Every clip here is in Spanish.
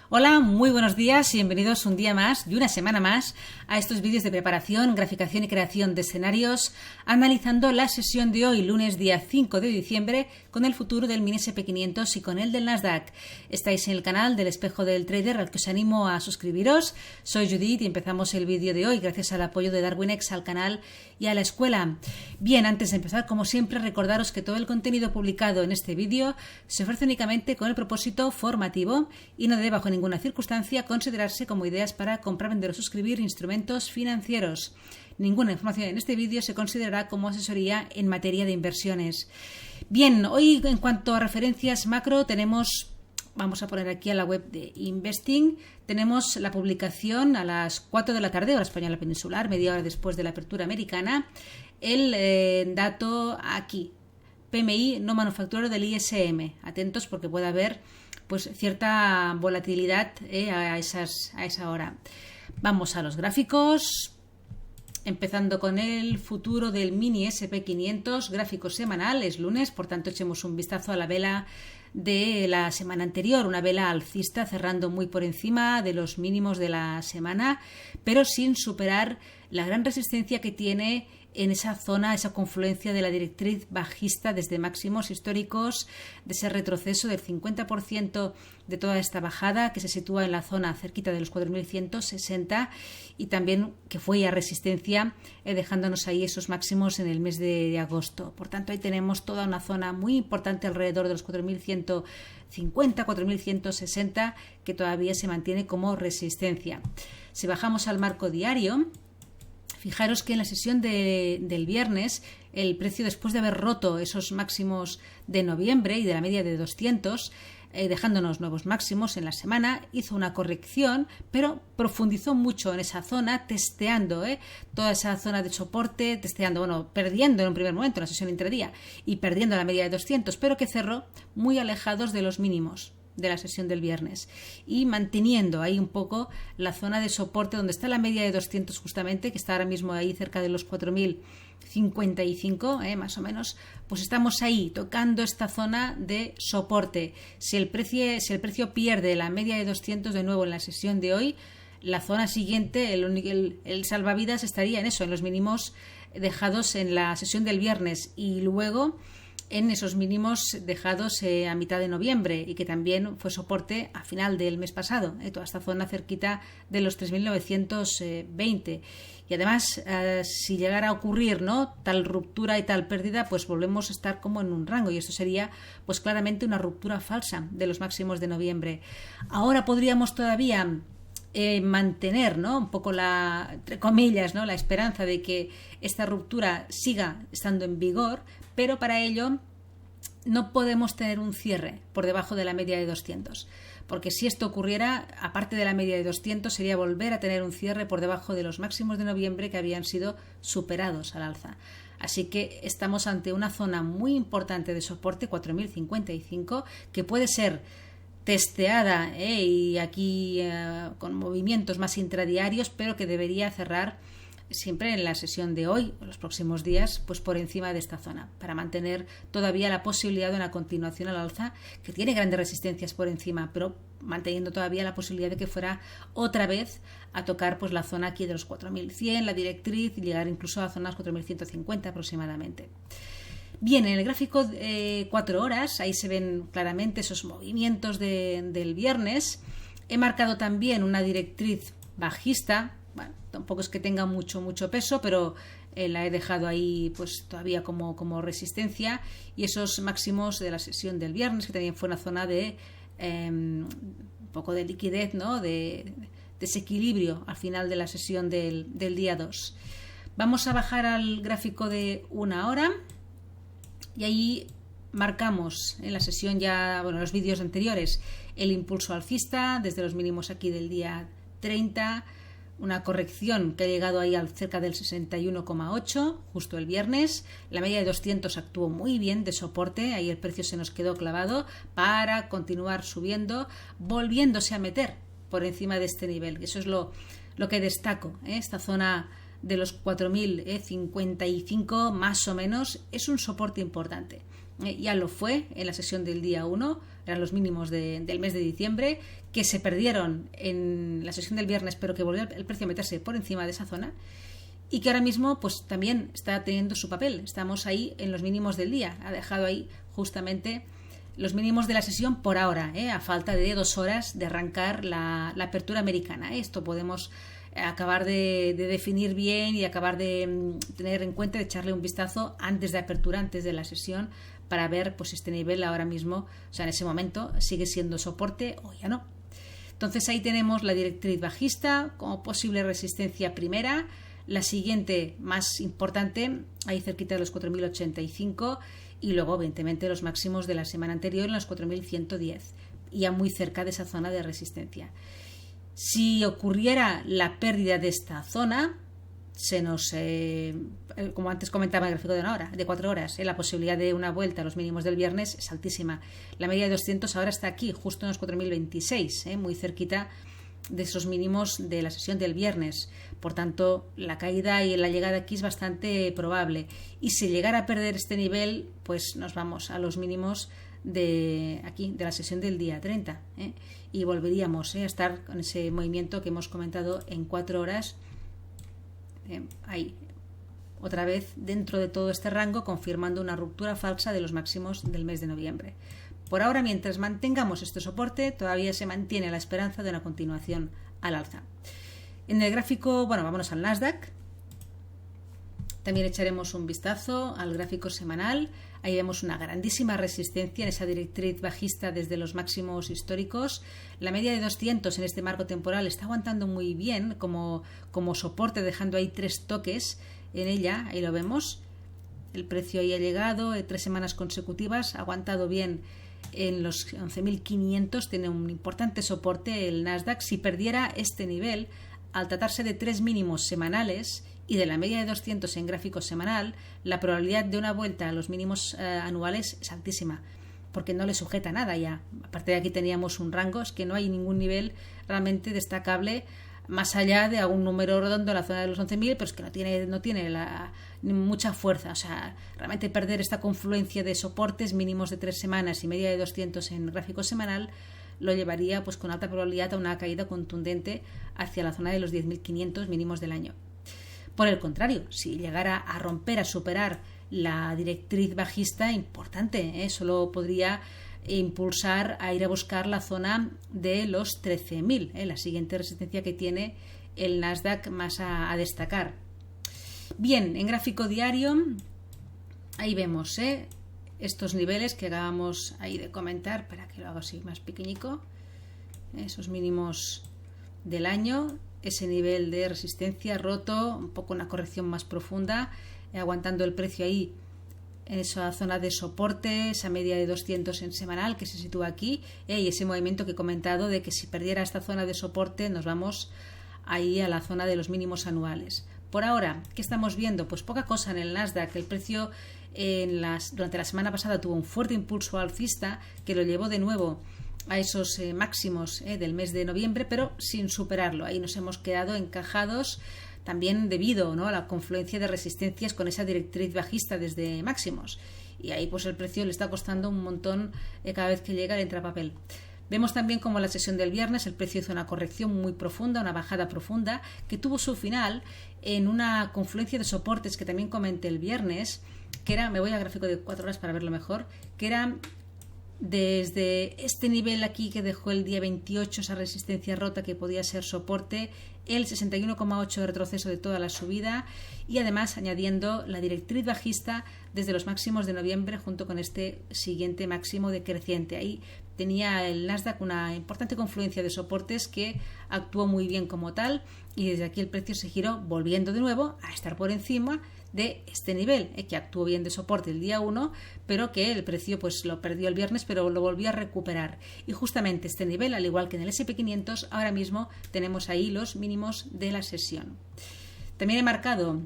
Hola, muy buenos días y bienvenidos un día más y una semana más a estos vídeos de preparación, graficación y creación de escenarios, analizando la sesión de hoy, lunes día 5 de diciembre, con el futuro del mini SP500 y con el del Nasdaq. Estáis en el canal del Espejo del Trader, al que os animo a suscribiros. Soy Judith y empezamos el vídeo de hoy gracias al apoyo de Darwinex al canal y a la escuela. Bien, antes de empezar, como siempre, recordaros que todo el contenido publicado en este vídeo se ofrece únicamente con el propósito formativo y no debe bajo ninguna circunstancia considerarse como ideas para comprar, vender o suscribir instrumentos financieros. Ninguna información en este vídeo se considerará como asesoría en materia de inversiones. Bien, hoy en cuanto a referencias macro vamos a poner aquí a la web de Investing, tenemos la publicación a las 4 de la tarde, hora española peninsular, media hora después de la apertura americana, el dato aquí, PMI no manufacturero del ISM. Atentos porque puede haber pues cierta volatilidad a esa hora. Vamos a los gráficos, empezando con el futuro del mini SP500, gráfico semanal, es lunes, por tanto echemos un vistazo a la vela de la semana anterior, una vela alcista cerrando muy por encima de los mínimos de la semana, pero sin superar la gran resistencia que tiene en esa zona, esa confluencia de la directriz bajista desde máximos históricos, de ese retroceso del 50% de toda esta bajada que se sitúa en la zona cerquita de los 4.160 y también que fue ya resistencia dejándonos ahí esos máximos en el mes de agosto. Por tanto, ahí tenemos toda una zona muy importante alrededor de los 4.150, 4.160 que todavía se mantiene como resistencia. Si bajamos al marco diario, fijaros que en la sesión del viernes el precio, después de haber roto esos máximos de noviembre y de la media de 200, dejándonos nuevos máximos en la semana, hizo una corrección, pero profundizó mucho en esa zona, testeando toda esa zona de soporte, perdiendo en un primer momento en la sesión intradía y perdiendo la media de 200, pero que cerró muy alejados de los mínimos de la sesión del viernes y manteniendo ahí un poco la zona de soporte donde está la media de 200 justamente, que está ahora mismo ahí cerca de los 4.055 más o menos, pues estamos ahí tocando esta zona de soporte. Si el precio pierde la media de 200 de nuevo en la sesión de hoy, la zona siguiente, el salvavidas estaría en eso, en los mínimos dejados en la sesión del viernes y luego en esos mínimos dejados a mitad de noviembre y que también fue soporte a final del mes pasado, toda esta zona cerquita de los 3.920. Y además, si llegara a ocurrir tal ruptura y tal pérdida, pues volvemos a estar como en un rango y esto sería pues claramente una ruptura falsa de los máximos de noviembre. Ahora podríamos todavía mantener un poco entre comillas, la esperanza de que esta ruptura siga estando en vigor, pero para ello no podemos tener un cierre por debajo de la media de 200, porque si esto ocurriera, aparte de la media de 200, sería volver a tener un cierre por debajo de los máximos de noviembre que habían sido superados al alza. Así que estamos ante una zona muy importante de soporte, 4.055, que puede ser testeada y aquí con movimientos más intradiarios, pero que debería cerrar siempre en la sesión de hoy o los próximos días pues por encima de esta zona para mantener todavía la posibilidad de una continuación al alza que tiene grandes resistencias por encima, pero manteniendo todavía la posibilidad de que fuera otra vez a tocar pues la zona aquí de los 4.100, la directriz, y llegar incluso a zonas 4.150 aproximadamente. Bien, en el gráfico 4 horas, ahí se ven claramente esos movimientos del viernes. He marcado también una directriz bajista. Bueno, tampoco es que tenga mucho peso, pero la he dejado ahí pues todavía como resistencia, y esos máximos de la sesión del viernes, que también fue una zona de un poco de liquidez, de desequilibrio al final de la sesión del día 2. Vamos a bajar al gráfico de 1 hora y ahí marcamos en la sesión los vídeos anteriores, el impulso alcista desde los mínimos aquí del día 30, una corrección que ha llegado ahí cerca del 61,8 justo el viernes. La media de 200 actuó muy bien de soporte, ahí el precio se nos quedó clavado para continuar subiendo, volviéndose a meter por encima de este nivel. Eso es lo que destaco, esta zona de los 4.055 más o menos es un soporte importante. Ya lo fue en la sesión del día 1, eran los mínimos del mes de diciembre, que se perdieron en la sesión del viernes, pero que volvió el precio a meterse por encima de esa zona, y que ahora mismo pues también está teniendo su papel. Estamos ahí en los mínimos del día, ha dejado ahí justamente los mínimos de la sesión por ahora, a falta de 2 horas de arrancar la apertura americana. Esto podemos acabar de definir bien y acabar de tener en cuenta, de echarle un vistazo antes de apertura, antes de la sesión, para ver pues este nivel ahora mismo, o sea, en ese momento sigue siendo soporte o ya no. Entonces ahí tenemos la directriz bajista como posible resistencia primera, la siguiente más importante ahí cerquita de los 4.085 y luego evidentemente los máximos de la semana anterior en los 4.110, ya muy cerca de esa zona de resistencia. Si ocurriera la pérdida de esta zona, se nos, como antes comentaba en el gráfico de 1 hora, de 4 horas, la posibilidad de una vuelta a los mínimos del viernes es altísima. La media de 200 ahora está aquí, justo en los 4.026, muy cerquita de esos mínimos de la sesión del viernes. Por tanto, la caída y la llegada aquí es bastante probable. Y si llegara a perder este nivel, pues nos vamos a los mínimos de aquí, de la sesión del día 30, y volveríamos a estar con ese movimiento que hemos comentado en 4 horas. Ahí, otra vez dentro de todo este rango, confirmando una ruptura falsa de los máximos del mes de noviembre. Por ahora, mientras mantengamos este soporte, todavía se mantiene la esperanza de una continuación al alza. En el gráfico, vámonos al Nasdaq. También echaremos un vistazo al gráfico semanal. Ahí vemos una grandísima resistencia en esa directriz bajista desde los máximos históricos. La media de 200 en este marco temporal está aguantando muy bien como soporte, dejando ahí 3 toques en ella. Ahí lo vemos. El precio ahí ha llegado 3 semanas consecutivas, ha aguantado bien en los 11.500, tiene un importante soporte el Nasdaq. Si perdiera este nivel, al tratarse de 3 mínimos semanales y de la media de 200 en gráfico semanal, la probabilidad de una vuelta a los mínimos anuales es altísima, porque no le sujeta nada ya. Aparte de aquí teníamos un rango, es que no hay ningún nivel realmente destacable más allá de algún número redondo en la zona de los 11.000, pero es que no tiene mucha fuerza. O sea, realmente perder esta confluencia de soportes mínimos de 3 semanas y media de 200 en gráfico semanal lo llevaría pues con alta probabilidad a una caída contundente hacia la zona de los 10.500 mínimos del año. Por el contrario, si llegara a romper, a superar la directriz bajista importante, solo podría impulsar a ir a buscar la zona de los 13.000, la siguiente resistencia que tiene el Nasdaq más a destacar. Bien, en gráfico diario, ahí vemos estos niveles que acabamos ahí de comentar, para que lo haga así más pequeñico, esos mínimos del año, ese nivel de resistencia roto, un poco una corrección más profunda, aguantando el precio ahí en esa zona de soporte, esa media de 200 en semanal que se sitúa aquí, y ese movimiento que he comentado de que si perdiera esta zona de soporte nos vamos ahí a la zona de los mínimos anuales. Por ahora, ¿qué estamos viendo? Pues poca cosa en el Nasdaq. El precio durante la semana pasada tuvo un fuerte impulso alcista que lo llevó de nuevo a esos máximos del mes de noviembre, pero sin superarlo. Ahí nos hemos quedado encajados, también debido a la confluencia de resistencias con esa directriz bajista desde máximos. Y ahí pues el precio le está costando un montón cada vez que llega el intrapapel. Vemos también como en la sesión del viernes el precio hizo una corrección muy profunda, una bajada profunda, que tuvo su final en una confluencia de soportes que también comenté el viernes, que era, me voy al gráfico de 4 horas para verlo mejor, que era desde este nivel aquí que dejó el día 28, esa resistencia rota que podía ser soporte, el 61,8 de retroceso de toda la subida, y además añadiendo la directriz bajista desde los máximos de noviembre junto con este siguiente máximo decreciente. Ahí tenía el Nasdaq una importante confluencia de soportes que actuó muy bien como tal, y desde aquí el precio se giró volviendo de nuevo a estar por encima de este nivel, que actuó bien de soporte el día 1, pero que el precio pues lo perdió el viernes, pero lo volvió a recuperar. Y justamente este nivel, al igual que en el S&P 500, ahora mismo tenemos ahí los mínimos de la sesión. También he marcado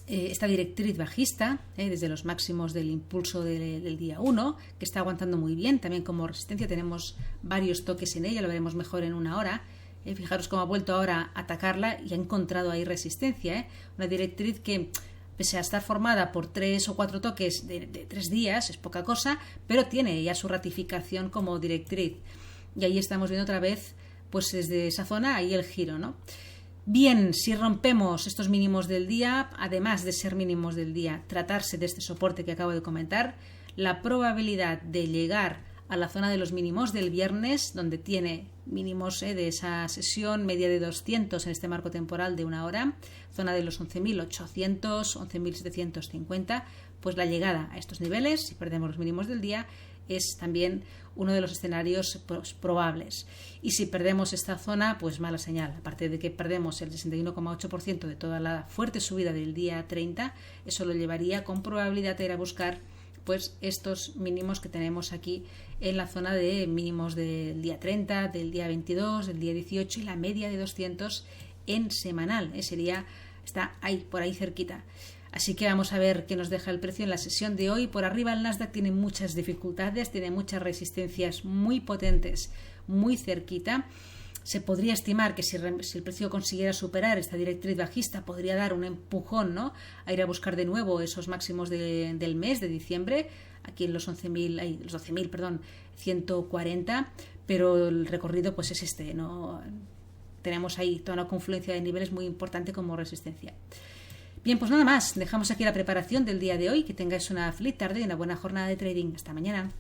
esta directriz bajista desde los máximos del impulso del día 1, que está aguantando muy bien. También como resistencia tenemos varios toques en ella, lo veremos mejor en 1 hora. Fijaros cómo ha vuelto ahora a atacarla y ha encontrado ahí resistencia. Una directriz que, pese a estar formada por 3 o 4 toques de 3 días, es poca cosa, pero tiene ya su ratificación como directriz. Y ahí estamos viendo otra vez, pues desde esa zona, ahí el giro, ¿no? Bien, si rompemos estos mínimos del día, además de ser mínimos del día, tratarse de este soporte que acabo de comentar, la probabilidad de llegar a la zona de los mínimos del viernes, donde tiene mínimos de esa sesión media de 200 en este marco temporal de una hora, zona de los 11.800, 11.750, pues la llegada a estos niveles, si perdemos los mínimos del día, es también uno de los escenarios probables. Y si perdemos esta zona, pues mala señal. Aparte de que perdemos el 61,8% de toda la fuerte subida del día 30, eso lo llevaría con probabilidad a ir a buscar pues estos mínimos que tenemos aquí en la zona de mínimos del día 30, del día 22, del día 18 y la media de 200 en semanal. Está ahí, por ahí cerquita. Así que vamos a ver qué nos deja el precio en la sesión de hoy. Por arriba el Nasdaq tiene muchas dificultades, tiene muchas resistencias muy potentes, muy cerquita. Se podría estimar que si el precio consiguiera superar esta directriz bajista, podría dar un empujón, ¿no?, a ir a buscar de nuevo esos máximos del mes de diciembre, aquí en los 12.140, pero el recorrido pues es este, ¿no? Tenemos ahí toda una confluencia de niveles muy importante como resistencia. Bien, pues nada más, dejamos aquí la preparación del día de hoy. Que tengáis una feliz tarde y una buena jornada de trading. Hasta mañana.